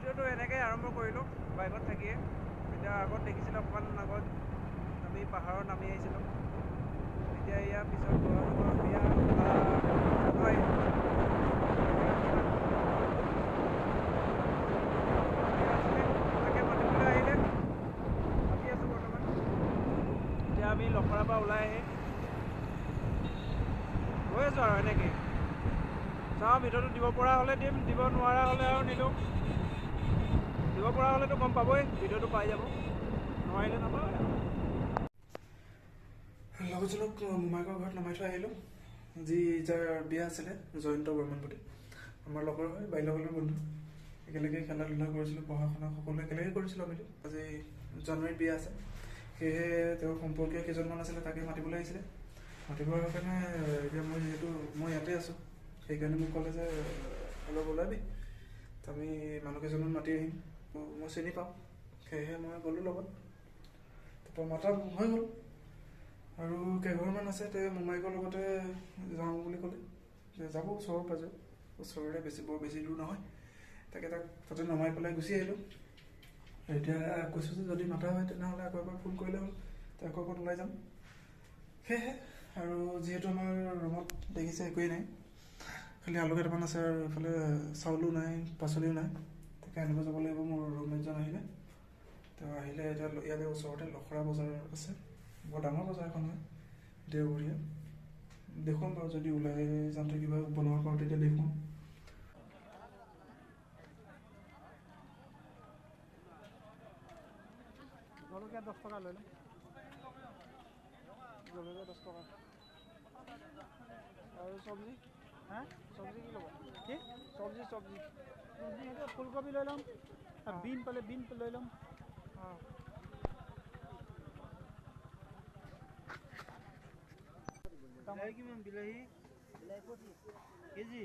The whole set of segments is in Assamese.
ভিডিঅ'টো এনেকৈ আৰম্ভ কৰিলোঁ বাইকত থাকিয়ে। এতিয়া আগত দেখিছিলোঁ অকণমান আগত আমি পাহাৰত নামি আহিছিলোঁ। এতিয়া ইয়াৰ পিছত বৰষুণৰ বিয়া হয় তাকে মাতিবলৈ আহিলে, মাতি আছোঁ বৰ্তমান। এতিয়া আমি লখৰাৰ পৰা ওলাই আহি গৈ আছোঁ আৰু এনেকৈ। চাওঁ ভিডিঅ'টো দিব পৰা হ'লে দিম, দিব নোৱাৰা হ'লে আৰু নিদিওঁ। দিব পৰা হ'লেতো গম পাবই, ভিডিঅ'টো পাই যাব, নোৱাৰিলে নাপায়। লগৰজনক মোমায়েকৰ ঘৰত নমাই থৈ আহিলোঁ, যি যাৰ বিয়া আছিলে, জয়ন্ত বৰ্মনপতি। আমাৰ লগৰ হয়, বাল্যকালৰ বন্ধু। একেলগে খেলা ধূলা কৰিছিলোঁ, পঢ়া শুনা সকলো একেলগে কৰিছিলোঁ আমিতো। আজি জানুৱাৰীত বিয়া আছে, সেয়েহে তেওঁৰ সম্পৰ্কীয় কেইজনমান আছিলে, তাকে মাতিবলৈ আহিছিলে। মাতিবৰ কাৰণে এতিয়া মই ইয়াতে আছোঁ, সেইকাৰণে মোক ক'লে যে অলপ ওলাবি, আমি মানুহ কেইজনমান মাতি আহিম। মই চিনি পাওঁ, সেয়েহে মই গ'লোঁ লগত। তাৰপৰা মাতা হৈ গ'ল আৰু কেইঘৰমান আছে, তেওঁ মোমায়েকৰ লগতে যাওঁ বুলি ক'লে যে যাব, ওচৰৰ পাজৰে, ওচৰৰে বৰ বেছি দূৰ নহয়। তাক তাতে নমাই পেলাই গুচি আহিলোঁ। এতিয়া কৈছোঁ যে যদি মাতা হয় তেনেহ'লে আকৌ এবাৰ ফোন কৰিলে হ'ল, তেওঁ আকৌ অকণ ওলাই যাম। সেয়েহে আৰু যিহেতু আমাৰ ৰুমত দেখিছে একোৱেই নাই, খালি আলু কেইটামান আছে আৰু এইফালে চাউলো নাই, পাচলিও নাই। তাকে আনিব যাব লাগিব। মোৰ ৰুমমেটজন আহিলে, তেওঁ আহিলে এতিয়া ইয়াতে ওচৰতে লখৰা বজাৰ আছে, বৰ ডাঙৰ বজাৰ এখন হয়, দেওবৰীয়া। দেখুৱাম বাৰু, যদি ওলাই যাওঁতে কিবা বনাব পাৰোঁ তেতিয়া দেখুৱাম। জলকীয়া 10 টকা লৈ ল'ম, জলকীয়া 10 টকা। আৰু চব্জি, চব্জি কি ল'ব? কি চব্জি? সেইটো ফুলকবি লৈ ল'ম, বিন পালে বিন লৈ ল'ম। বিলাহী কিমান? বিলাহী কেজি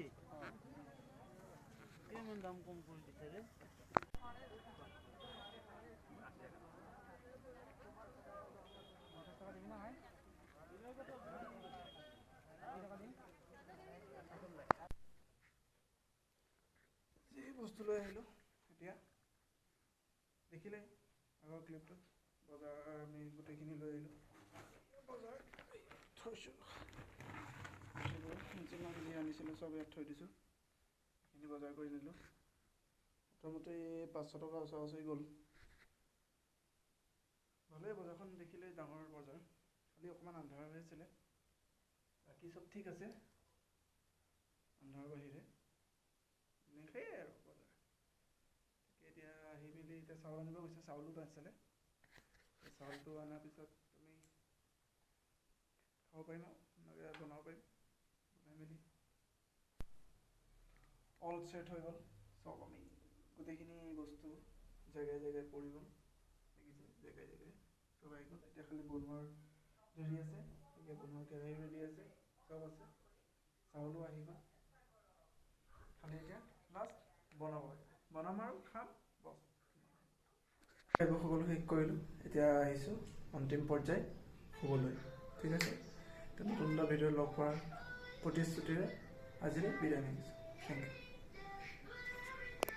কিমান দাম কম কৰি দিছে ৰে? যি বস্তু লৈ আহিলোঁ, এতিয়া দেখিলে আগৰ ক্লিপটোত বজাৰ আমি গোটেইখিনি লৈ আহিলোঁ। বজাৰ থৈছোঁ, যিমান যি আনিছিলোঁ চব ইয়াত থৈ দিছোঁ। এইখিনি বজাৰ কৰি নিলোঁ। প্ৰথমতে 500 টকা ওচৰা-ওচৰি গ'ল। ভালেই, বজাৰখন দেখিলে ডাঙৰ বজাৰ, খালি অকণমান আন্ধাৰ হৈ আছিলে, বাকী চব ঠিক আছে। আন্ধাৰৰ বাহিৰে সেয়াই আৰু বজাৰ। তাকে এতিয়া আহি মেলি এতিয়া চাউল আনিব গৈছে, চাউলো নাছিলে। চাউলটো অনাৰ পিছত আমি খাব পাৰিম আৰু বনাব পাৰিম, বনাই মেলি অল ছেট হৈ গ'ল। চব আমি গোটেইখিনি বস্তু জেগাই জেগাই পৰি গ'ল, দেখিছে, জেগাই জেগাই চব আহি গ'ল। এতিয়া খালি বনোৱাৰ দেৰি আছে, এতিয়া বনোৱাৰ কেৰাহী ৰেডি আছে, চব আছে, চাউলো আহি গ'ল। খালি এতিয়া লাষ্ট বনাম আৰু খাম, বছ। এইবোৰ সকলো শেষ কৰিলোঁ, এতিয়া আহিছোঁ অন্তিম পৰ্যায়, শুবলৈ। ঠিক আছে, নতুন এটা ভিডিঅ' লগ কৰাৰ প্ৰতিশ্ৰুতিৰে আজিলৈ বিদায় মাৰিছোঁ। Thank U.